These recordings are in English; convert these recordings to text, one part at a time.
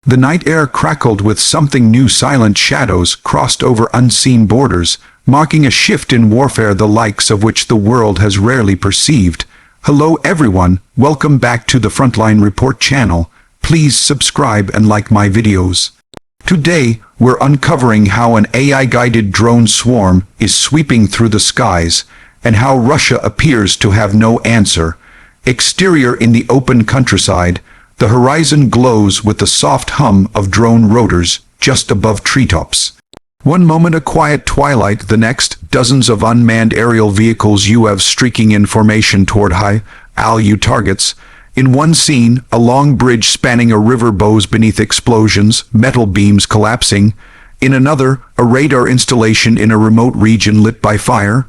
The night air crackled with something new. Silent shadows crossed over unseen borders, marking a shift in warfare the likes of which the world has rarely perceived. Hello everyone, welcome back to the Frontline Report channel. Please subscribe and like my videos. Today, we're uncovering how an AI-guided drone swarm is sweeping through the skies, and how Russia appears to have no answer. Exterior in the open countryside, the horizon glows with the soft hum of drone rotors just above treetops. One moment a quiet twilight, the next, dozens of unmanned aerial vehicles UAVs streaking in formation toward high-altitude targets. In one scene, a long bridge spanning a river bows beneath explosions, metal beams collapsing. In another, a radar installation in a remote region lit by fire.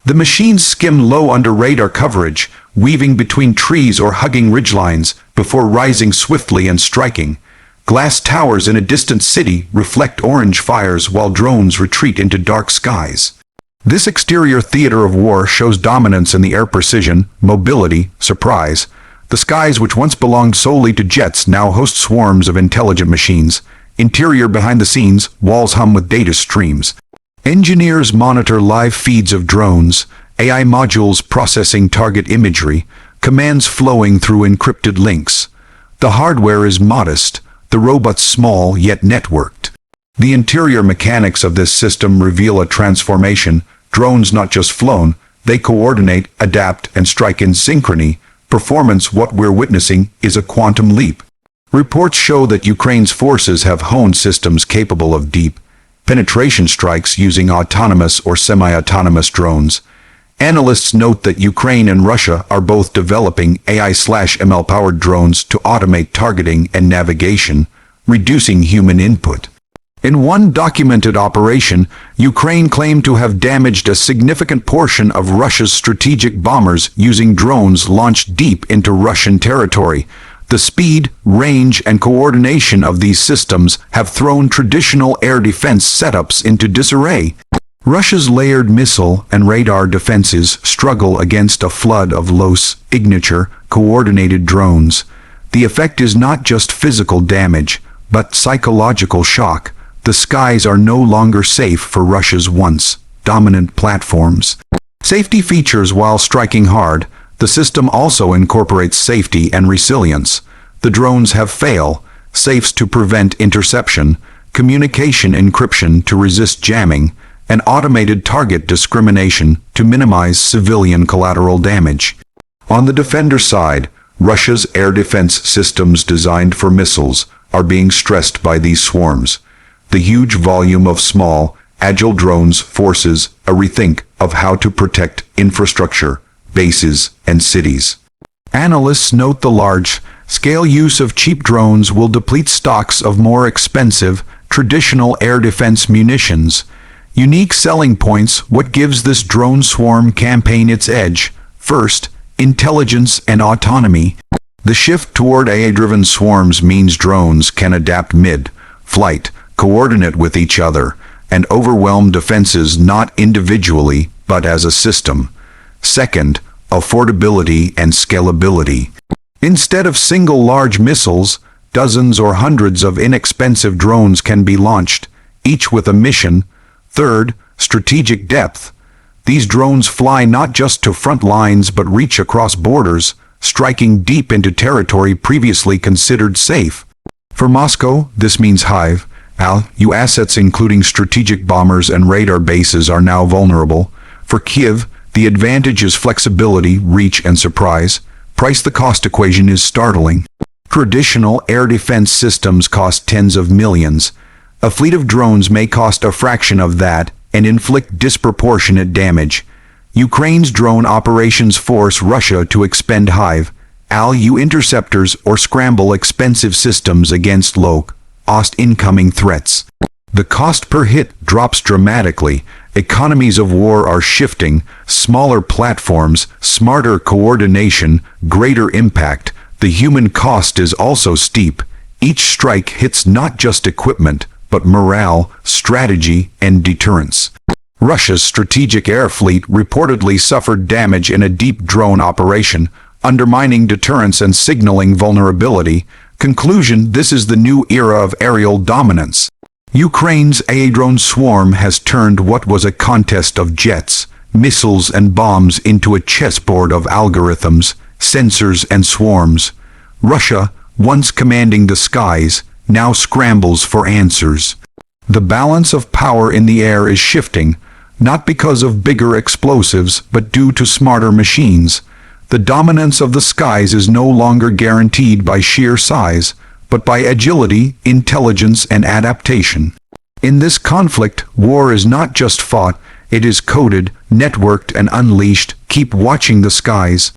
The machines skim low under radar coverage, weaving between trees or hugging ridgelines, before rising swiftly and striking. Glass towers in a distant city reflect orange fires while drones retreat into dark skies. This exterior theater of war shows dominance in the air, precision, mobility, surprise. The skies which once belonged solely to jets now host swarms of intelligent machines. Interior, behind the scenes, walls hum with data streams. Engineers monitor live feeds of drones, AI modules processing target imagery, commands flowing through encrypted links. The hardware is modest, the robots small yet networked. The interior mechanics of this system reveal a transformation. Drones not just flown, they coordinate, adapt, and strike in synchrony. Performance. What we're witnessing is a quantum leap. Reports show that Ukraine's forces have honed systems capable of deep penetration strikes using autonomous or semi-autonomous drones. Analysts note that Ukraine and Russia are both developing AI/ML-powered drones to automate targeting and navigation, reducing human input. In one documented operation, Ukraine claimed to have damaged a significant portion of Russia's strategic bombers using drones launched deep into Russian territory. The speed, range, and coordination of these systems have thrown traditional air defense setups into disarray. Russia's layered missile and radar defenses struggle against a flood of low-signature, coordinated drones. The effect is not just physical damage, but psychological shock. The skies are no longer safe for Russia's once dominant platforms. Safety features. While striking hard, the system also incorporates safety and resilience. The drones have fail-safes to prevent interception, communication encryption to resist jamming, and automated target discrimination to minimize civilian collateral damage. On the defender side, Russia's air defense systems designed for missiles are being stressed by these swarms. The huge volume of small, agile drones forces a rethink of how to protect infrastructure, bases, and cities. Analysts note the large-scale use of cheap drones will deplete stocks of more expensive, traditional air defense munitions. Unique selling points. What gives this drone swarm campaign its edge? First, intelligence and autonomy. The shift toward AI-driven swarms means drones can adapt mid-flight, coordinate with each other, and overwhelm defenses not individually, but as a system. Second, affordability and scalability. Instead of single large missiles, dozens or hundreds of inexpensive drones can be launched, each with a mission. Third, strategic depth. These drones fly not just to front lines but reach across borders, striking deep into territory previously considered safe. For Moscow, this means high-altitude assets including strategic bombers and radar bases are now vulnerable. For Kiev, the advantage is flexibility, reach, and surprise. Price. The cost equation is startling. Traditional air defense systems cost tens of millions. A fleet of drones may cost a fraction of that and inflict disproportionate damage. Ukraine's drone operations force Russia to expend high-altitude interceptors or scramble expensive systems against low-cost incoming threats. The cost per hit drops dramatically. Economies of war are shifting. Smaller platforms, smarter coordination, greater impact. The human cost is also steep. Each strike hits not just equipment, but morale, strategy, and deterrence. Russia's strategic air fleet reportedly suffered damage in a deep drone operation, undermining deterrence and signaling vulnerability. Conclusion: this is the new era of aerial dominance. Ukraine's A-drone swarm has turned what was a contest of jets, missiles and bombs into a chessboard of algorithms, sensors and swarms. Russia, once commanding the skies, now scrambles for answers. The balance of power in the air is shifting, not because of bigger explosives, but due to smarter machines. The dominance of the skies is no longer guaranteed by sheer size, but by agility, intelligence, and adaptation. In this conflict, war is not just fought, it is coded, networked, and unleashed. Keep watching the skies.